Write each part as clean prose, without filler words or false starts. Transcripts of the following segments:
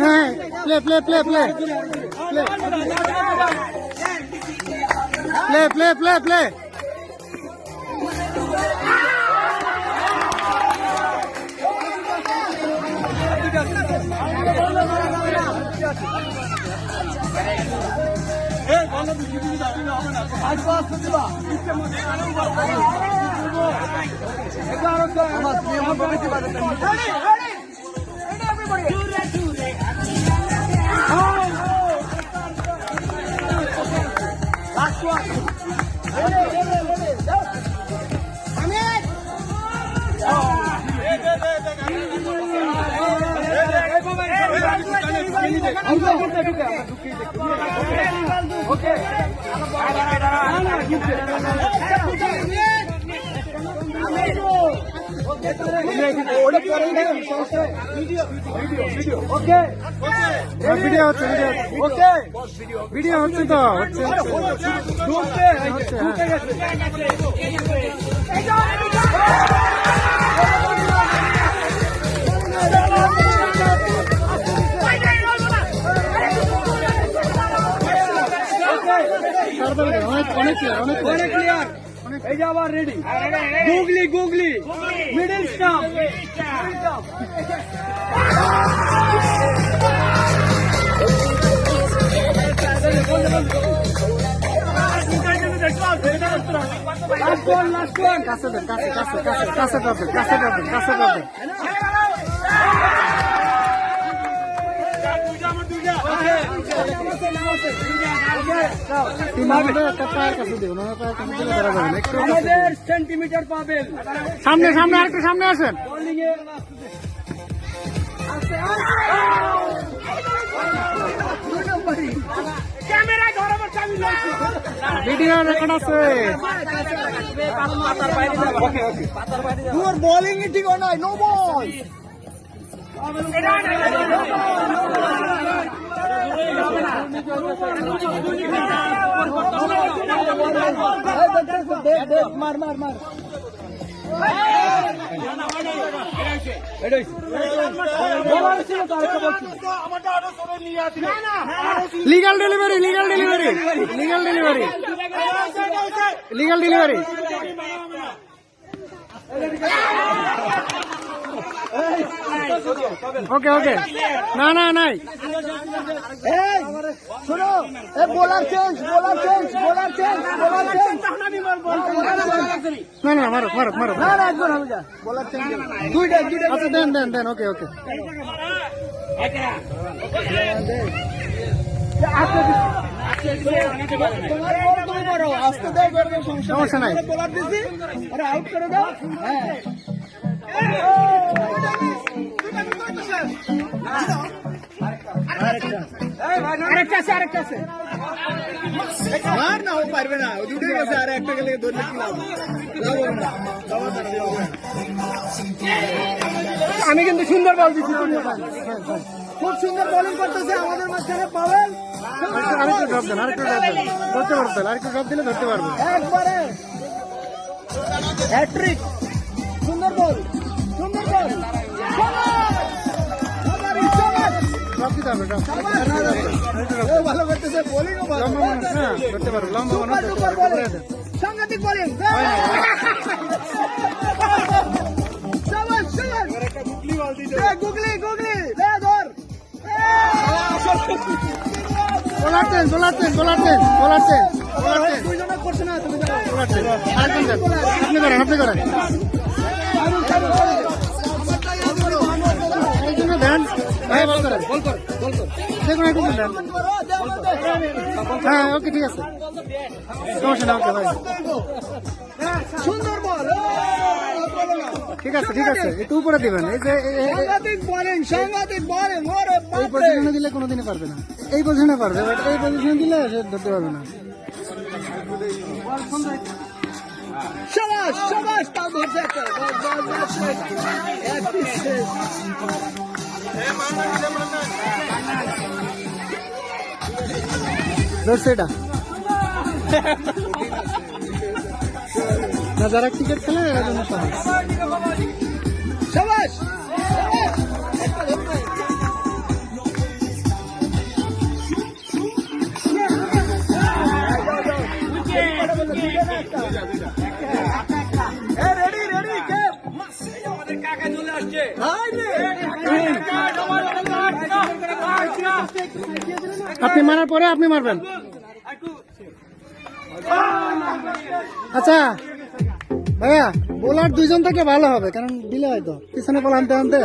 হ্যাঁ play play play play play play play play video হচ্ছে তো হচ্ছে অনেক ক্লিয়ার। এই যে আবার রেডি গুগলি গুগলি মিডল স্টাম্প সেন্টিমিটার পাবেন। সামনে সামনে আরেকটু সামনে আসেন। ভিডিও রেকর্ড আছে। তোমার বোলিং ঠিক নয়, নো বল। মার মার মার legal delivery legal delivery legal delivery legal delivery okay okay না না নাই শোনো bowler change bowler change bowler change bowler change না না মারো মারো মারো না না একবার হবে যা বোলার চেঞ্জ দুইটা দুইটা আচ্ছা দেন দেন দেন ওকে ওকে সমস্যা নাই বোলার দিছি আরে আউট করে দাও হ্যাঁ আরেকটা আছে আরেকটা আছে আর না ও পারবে না দুটো গেছে আর একটা গেলে ধরলে কি লাভ আমি কিন্তু সুন্দর বল দিচ্ছি খুব সুন্দর বোলিং করতেছে আমাদের মাঝখানে পাবেন আরেকটু ড্রপ দেন আরেকটু ড্রপ দেন ধরতে পারবেন আরেকটু ড্রপ দিলে ধরতে পারবেন একবারে হ্যাট্রিক সুন্দর বল সুন্দর বল ভালো করতেছে বোলিংও ভালো করতে পারবো লম্বা সাংঘাতিক বোলিং গুগলি গুগলি ধর bowler change bowler change bowler change bowler change bowler change দুইজনে করছে না তুমি বোলার চেঞ্জ আপনি করেন আপনি করেন দেন ভাই বল করেন বল কর বল কর দেখুন একটু দেন হ্যাঁ ওকে ঠিক আছে সমস্যা না ওকে ভাই সুন্দর বল ঠিক আছে ঠিক আছে একটু উপরে দিবেন এই যে সাংঘাতিক বোলিং ওরে এই পজিশনে দিলে কোনোদিনই পারবে না এই পজিশনে পারবে বাট এই পজিশনে দিলে সে ধরতে পারবে না শাবাশ শাবাশ তাও ধরছে ধরছে এটা না যারা ক্রিকেট খেলে এরা জন্য সহজ শাবাশ আপনি মারার পরে আপনি মারবেন। আচ্ছা ভাইয়া, বোলার দুইজন থেকে ভালো হবে, কারণ দিলে হয়তো পিছনে বল আনতে আনতে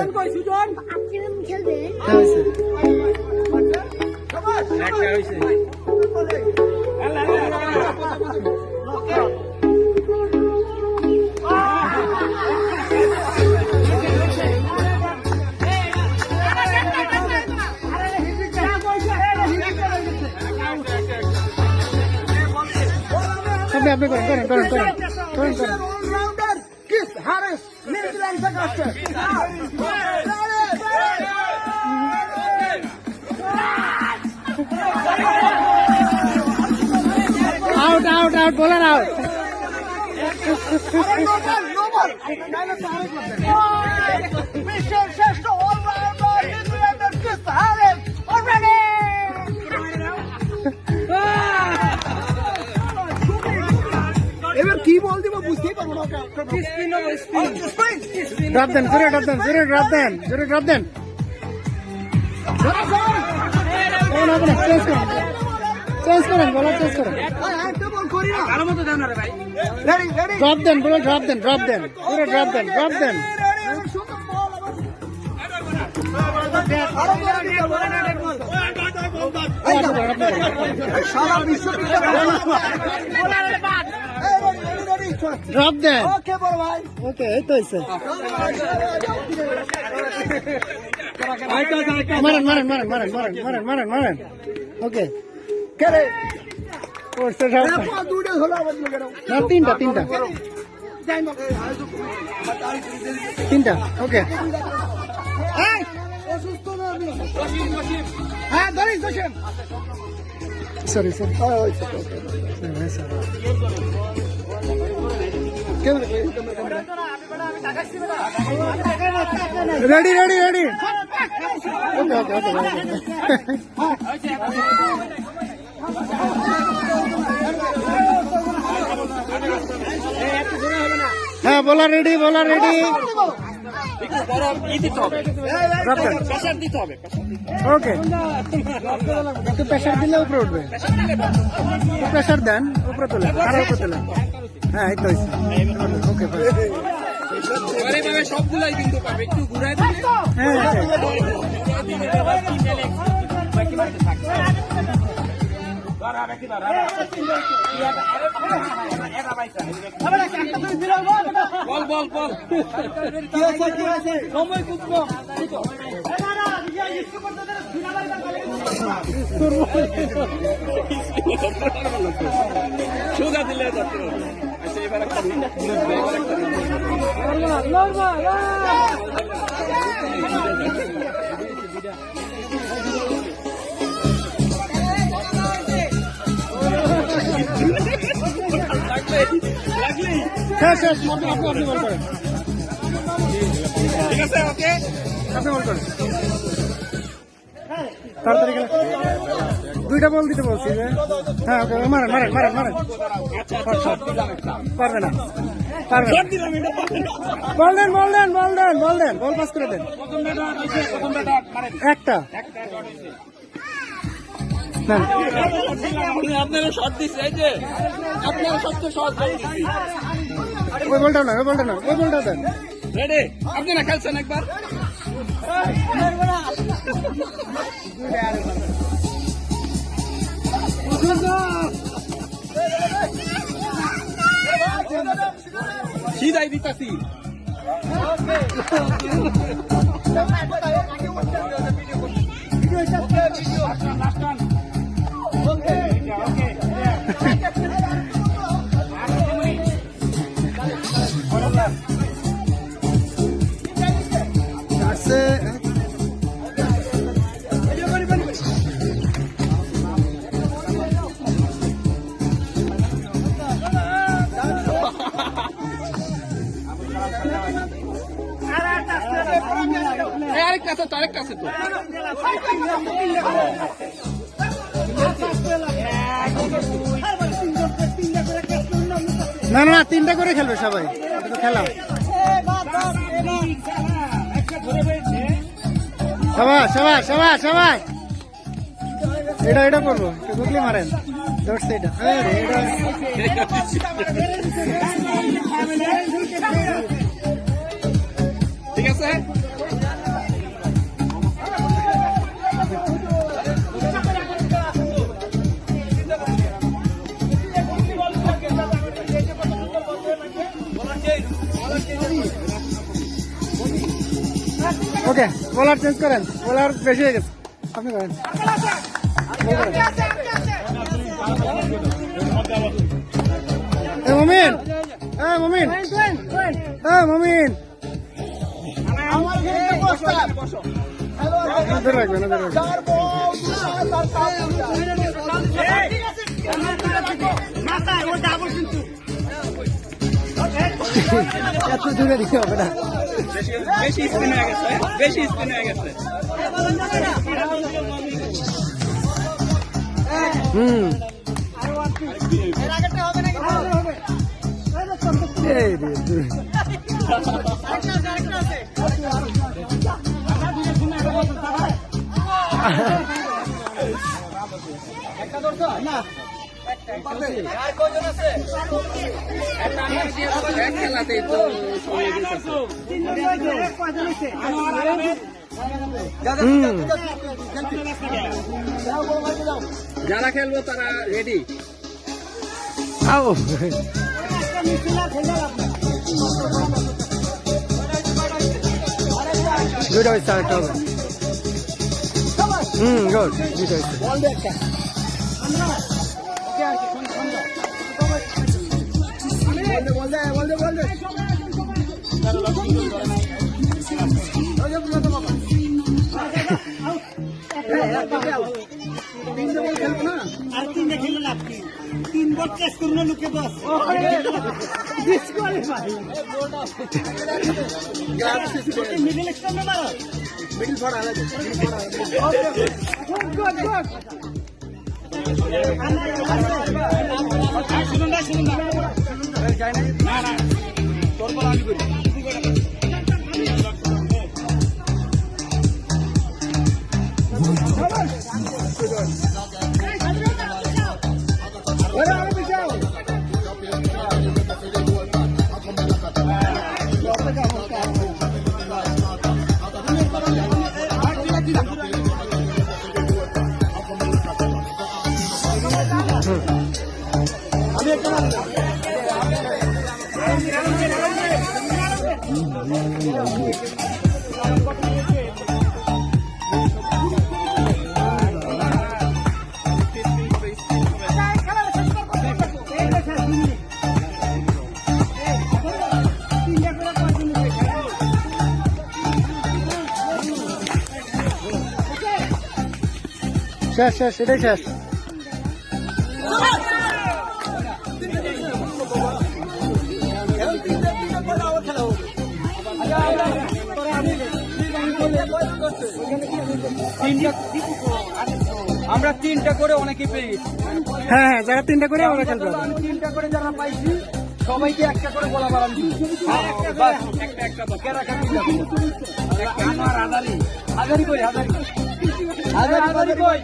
আপনি করেন করেন করেন করেন করেন করেন। Out out out, bowler out. এবার কি বল দিব বুঝতেই পারবো না। ড্রপ দেন, জোরে ড্রপ দেন, জোরে ড্রপ দেন, জোরে ড্রপ দেন। চেঞ্জ করেন, বলার চেঞ্জ করেন। ড্রপ দেন, বলে ড্রপ দেন, ড্রপ দেন, জোরে ড্রপ দেন, ড্রপ দেন। ড্রপ দেন। ওকে, এই তো হয়েছে। মারেন মারেন মারেন মারেন মারেন মারেন মারেন মারেন। ওকে, তিনটা তিনটা তিনটা। Okay, sorry sorry, ready ready ready. Okay okay okay. হ্যাঁ, bowler ready, bowler ready. Okay, একটু প্রেশার দিলে উপরে উঠবে। প্রেশার দেন, উপরে তোলেন, আরো উপরে তোলেন। হ্যাঁ, এই তো হয়েছে। ওকে, সবগুলাই কিন্তু পাবে, একটু ঘুরাই দিলে। হ্যাঁ, বল বল বল, সময় খুব কম। সোজা দিলে যাচ্ছে। আচ্ছা, এবার একটা শেষ শেষ। আপনি আপনি বল করেন। ঠিক আছে, ওকে, আপনি বল করেন তাড়াতাড়ি গেলে। দুইটা বল দিতে বলছি যে। হ্যাঁ, ওকে, মারেন মারেন মারেন মারেন। পারবে না, পারবে না। বল দেন, বল দেন, বল দেন, বল দেন, বল পাস করে দেন। একটা আপনারা শর্ট দিচ্ছে, এই যে আপনারা সবচেয়ে শর্ট দিচ্ছি। ওই বলটা না, ওই বলটা না, ওই বলটা দেন। রেডি? আপনারা খেলছেন একবার? সিধাই দিতাছি। আরেকটা আছে তো, আরেকটা আছে তো। না না, তিনটা করে খেলবে সবাই, এটা তো খেলা। সবাই সবাই সবাই সবাই, এটা করবো, গুগলি মারেন, ধরছে এটা। আরে এটা ঠিক আছে। ওকে, বলার চেঞ্জ করেন, বলার বেশি হয়ে গেছে, আপনি করেন। মমিন, মমিন, মমিন, নজর রাখবেন, নজর রাখবেন। এত দূরে দিতে হবে না, বেশি স্পিন হয়ে গেছে, বেশি স্পিন হয়ে গেছে। এই রে, খেলাতেই তো যারা খেলবো তারা রেডি। আও দুইটা হয়েছে, আরেকটা হবে। গুড, দুইটা হয়েছে। আর তিনটা খেলে লাভ কি? 3 বল চেস করুন লুকে বস। মিডল এক্সট্রা মারো, মিডল ফড়া লাগে। ওকে, গুড গুড। শুনুন না, শুনুন না, যাই না, না না, তোর বল আমি করি। শেষ শেষ, এটাই শেষ। আমরা 3টা করে অনেকে পেয়ে গেছি। হ্যাঁ হ্যাঁ, যারা 3টা করে আমরা খেলবো। 3টা করে যারা পাইছি সবাইকে একটা করে বলা বাড়ান দিচ্ছি। একটা তো কেরা কাটি আমার হাজারি হাজারি কই, হাজারি হাজারি কই।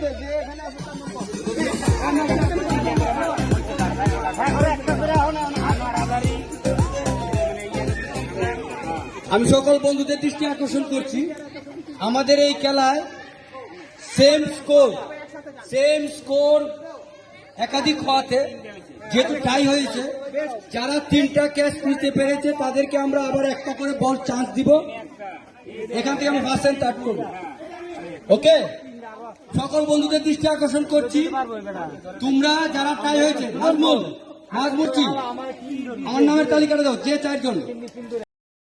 আমি সকল বন্ধুদের দৃষ্টি আকর্ষণ করছি, আমাদের এই খেলায় সেম স্কোর একাধিক হওয়াতে যেহেতু টাই হয়েছে, যারা 3টা ক্যাচ নিতে পেরেছে তাদেরকে আমরা আবার একটা করে বল চান্স দিব। এখান থেকে আমি ফার্স্ট এন্ড থার্ড করবো। ওকে, সকল বন্ধুদের দৃষ্টি আকর্ষণ করছি, তোমরা যারা টাই হয়েছে, নাজমুল কি আমার নামের তালিকাটা দাও, যে 4 জন।